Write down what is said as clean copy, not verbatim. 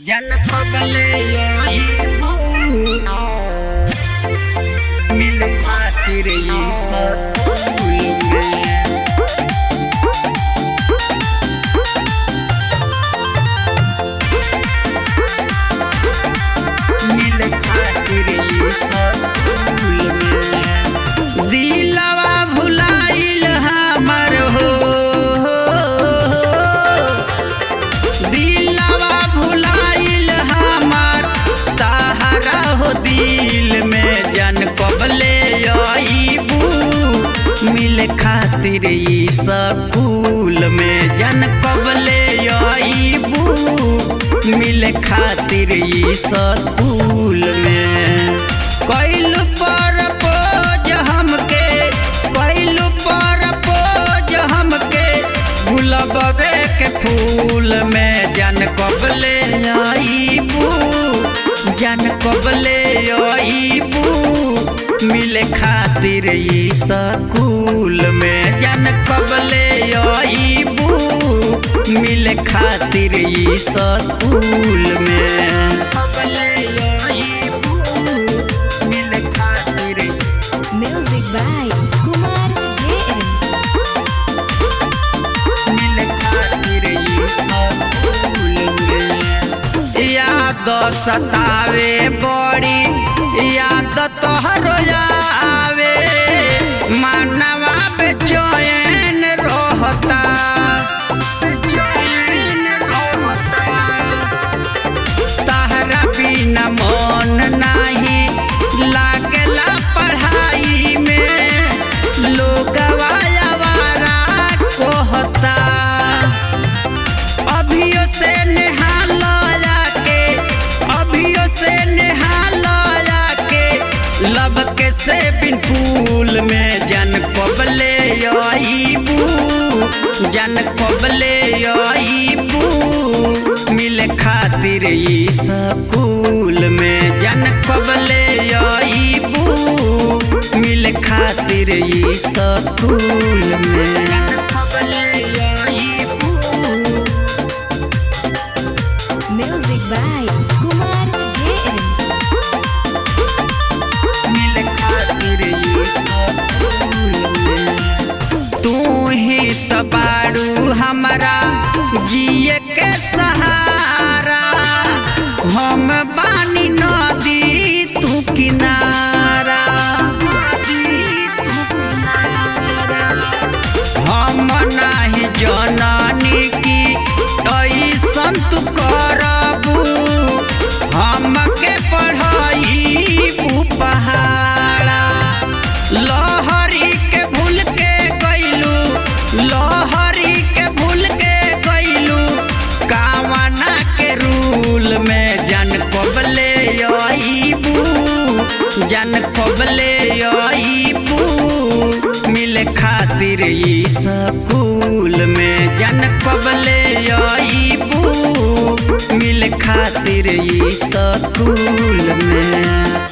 जन पगले मिल खातिर ई स्कूल में मिल खातिर ई स्कूल में दिलवा भुलाइल हमर हो दिलवा भुलाइल हमर ताहरा हो दिल में जन कबले आईबू मिल खातिर ई स्कूल में जन कबले आईबू मिल खातिर ई स्कूल में कैल परपोज हमके कैल परपोज हमके गुलाबे के फूल में जन कबले आईबू जन कबले आईबू मिले खातिर ई स्कूल में जन कबले आईबू मिले खातिर ई स्कूल में कबले आईबू मिले खातिर Music by Kumar JM. मिल खातिर ई स्कूल में याद सतावे बड़ी याद तोहरो आवे मानवा बेचैन रहता बेचैन रहता तहरा बिना मन नाही लागला पढ़ाई में लोगवा आवारा कहता अभियो से नेहाला के अभियो से नेहाला के लब के से बिन फूल में जन कबले आईबू जन कबले आईबू मिल खातिर ई स्कूल में जन कबले आईबू मिल खातिर ई स्कूल में जन कबले आईबू Music by Kumar JM. मिल खातिर ई स्कूल में तू ही त बारू हमारा जिए के सहारा हम बानी नदी तू किनारा हम नाही जननी की ऐसन तू करबू हमके पढ़ाईबू पहाड़ा लहरी के भूल के गइलू लहरी के भूल के गइलू कावना के रूल में जन कबले आईबू जन कबले आईबू मिल खातिर ई स्कूल में जन कबले आईबू मिल खातिर ई स्कूल में।